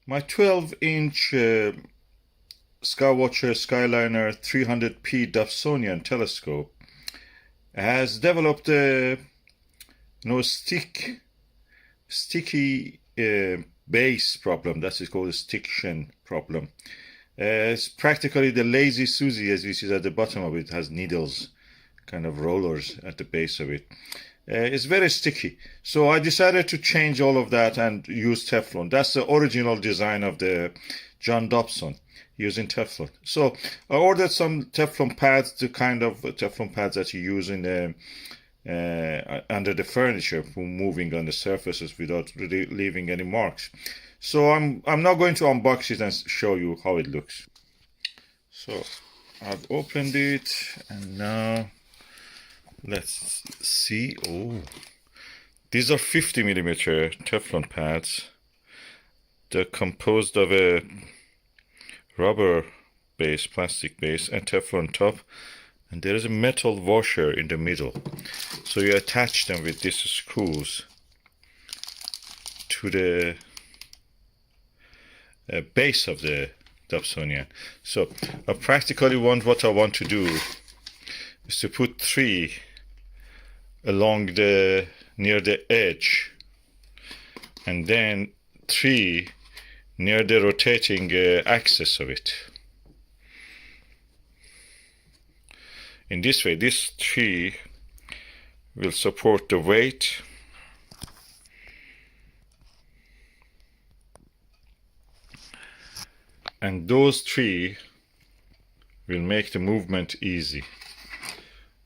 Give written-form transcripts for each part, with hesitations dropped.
My 12-inch Skywatcher Skyliner 300p Dobsonian telescope has developed a sticky base problem. That's called a stiction problem. It's practically the lazy Susie, as you see at the bottom of it, has needles, kind of rollers at the base of it. It's very sticky. So I decided to change all of that and use Teflon. That's the original design of the John Dobson, using Teflon. So I ordered some Teflon pads, the kind of Teflon pads that you use in the under the furniture for moving on the surfaces without really leaving any marks. So I'm now going to unbox it and show you how it looks. So I've opened it and now let's see. Oh, these are 50mm Teflon pads. They're composed of a rubber base, plastic base, and Teflon top, and there is a metal washer in the middle. So you attach them with these screws to the base of the Dobsonian. So what I want to do is to put 3 along near the edge, and then 3 near the rotating axis of it. In this way, this 3 will support the weight, and those 3 will make the movement easy.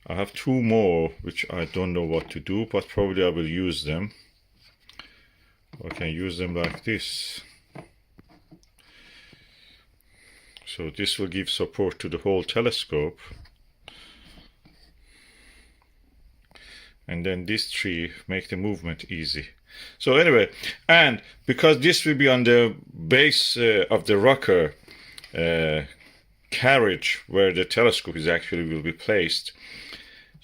I have 2 more which I don't know what to do, but probably I will use them. I can use them like this. So this will give support to the whole telescope. And then these 3 make the movement easy. So anyway, and because this will be on the base of the rocker carriage where the telescope will be placed,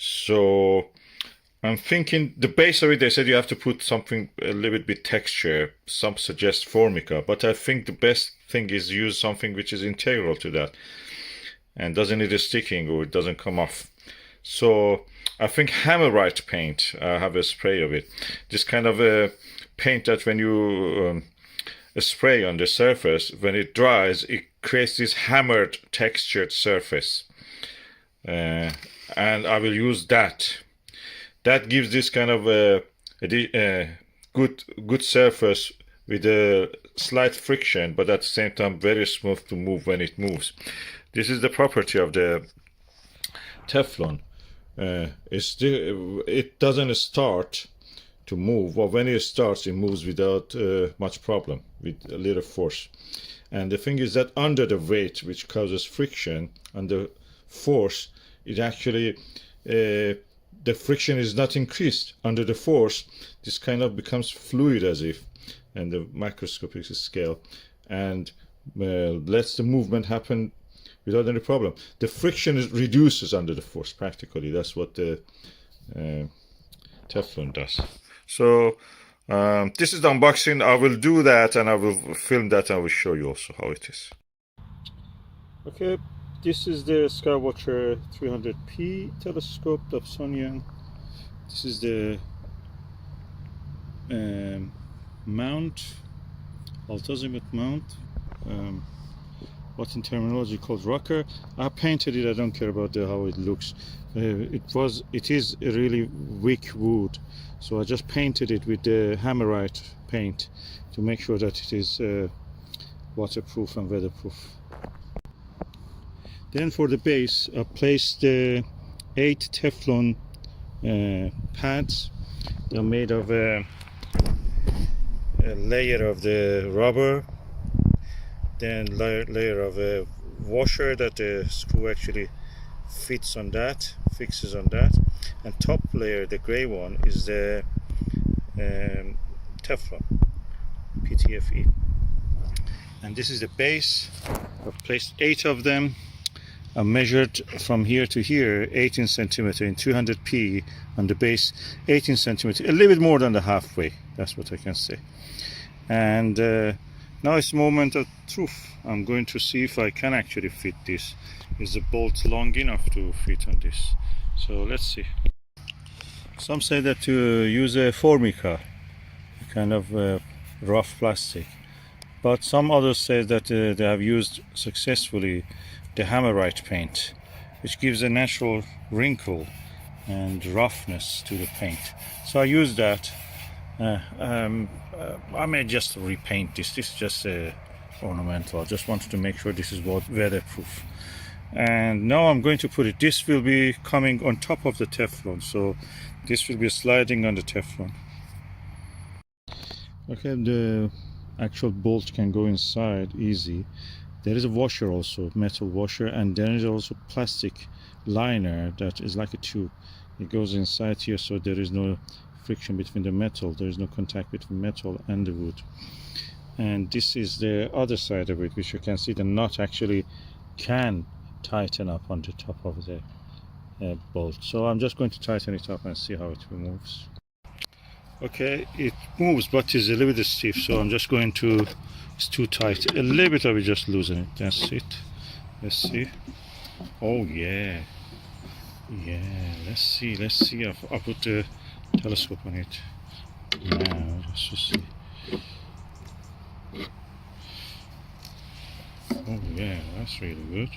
so I'm thinking the base of it, they said you have to put something a little bit texture. Some suggest formica, but I think the best thing is use something which is integral to that and doesn't need a sticking or it doesn't come off. So I think hammerite paint, I have a spray of it. This kind of a paint that when you spray on the surface, when it dries, it creates this hammered textured surface. And I will use that. That gives this kind of a good surface with a slight friction, but at the same time very smooth to move when it moves. This is the property of the Teflon. It doesn't start to move, or when it starts, it moves without much problem, with a little force. And the thing is that under the weight, which causes friction, under force, it actually the friction is not increased. Under the force, this kind of becomes fluid as if, and the microscopic scale, and lets the movement happen without any problem. The friction reduces under the force practically. That's what the Teflon does. So this is the unboxing. I will do that and I will film that and I will show you also how it is. Okay, this is the Skywatcher 300p telescope Dobsonian. This is the mount, Azieven mount, what in terminology called rocker. I painted it. I don't care about how it looks. It is a really weak wood, so I just painted it with the hammerite paint to make sure that it is waterproof and weatherproof. Then for the base, I placed 8 Teflon pads. They're made of a layer of the rubber, then layer of a washer that the screw actually fixes on that, and top layer, the gray one, is the Teflon PTFE. And this is the base. I've placed 8 of them. I measured from here to here 18 centimeter in 200p on the base, 18 centimeter, a little bit more than the halfway, that's what I can say. And Now it's moment of truth. I'm going to see if I can actually fit this. Is the bolt long enough to fit on this? So let's see. Some say that to use a formica, kind of rough plastic, but some others say that they have used successfully the hammerite paint, which gives a natural wrinkle and roughness to the paint. So I use that. I may just repaint this. This is just ornamental. I just wanted to make sure this is weatherproof. And now I'm going to put it. This will be coming on top of the Teflon, so this will be sliding on the Teflon. Okay, the actual bolt can go inside easy. There is a washer also, metal washer, and there is also plastic liner that is like a tube. It goes inside here, so there is no friction between the metal. There is no contact between metal and the wood. And this is the other side of it, which you can see the nut actually can tighten up on the top of the bolt. So I'm just going to tighten it up and see how it moves. Okay, it moves, but it's a little bit stiff, so I'm just going to, it's too tight, a little bit of it, just loosen it. That's it. Let's see. Oh yeah, let's see. I'll put the telescope on it now. Let's just see. Oh yeah, that's really good.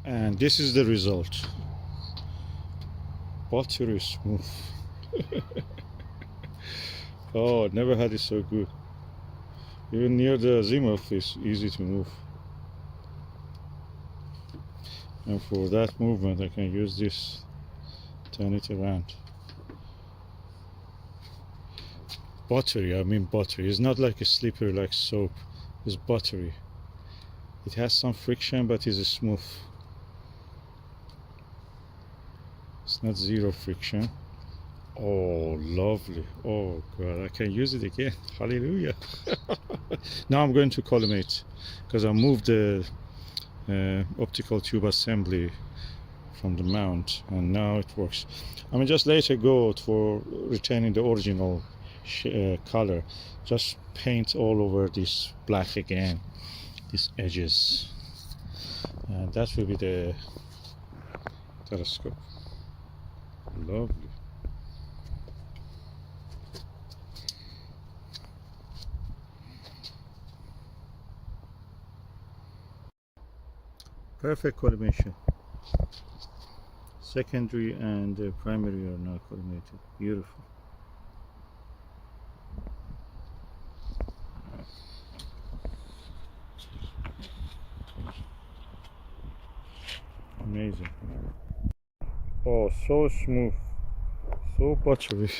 And this is the result. Buttery smooth. Oh, never had it so good. Even near the azimuth is easy to move. And for that movement I can use this, turn it around. Buttery, I mean buttery. It's not like a slippery like soap. It's buttery. It has some friction, but it's smooth. It's not zero friction. Oh, lovely. Oh God, I can use it again. Hallelujah. Now I'm going to collimate, because I moved the optical tube assembly from the mount, and now it works. I mean, just let it go for retaining the original color. Just paint all over this black again, these edges, and that will be the telescope. Lovely. Perfect collimation. Secondary and primary are now collimated. Beautiful. Amazing. Oh, so smooth, so buttery.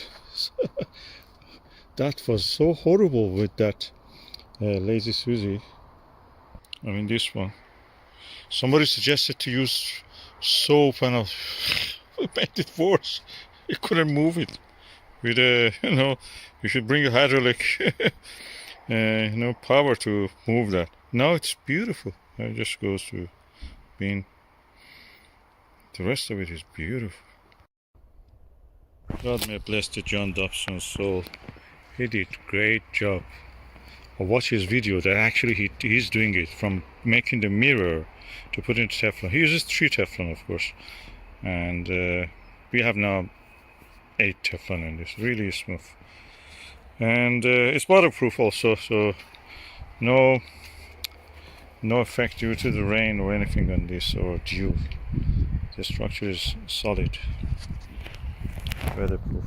That was so horrible with that Lazy Susie. I mean, this one. Somebody suggested to use soap, and I made it worse. You couldn't move it with a, you should bring a hydraulic, power to move that. Now it's beautiful. It just goes to being. The rest of it is beautiful. God may bless the John Dobson's soul. He did a great job. I watched his video that actually he's doing it from making the mirror to put into Teflon. He uses 3 Teflon, of course, and we have now 8 Teflon in this. Really smooth, and it's waterproof also, so no effect due to the rain or anything on this, or dew. The structure is solid, weatherproof.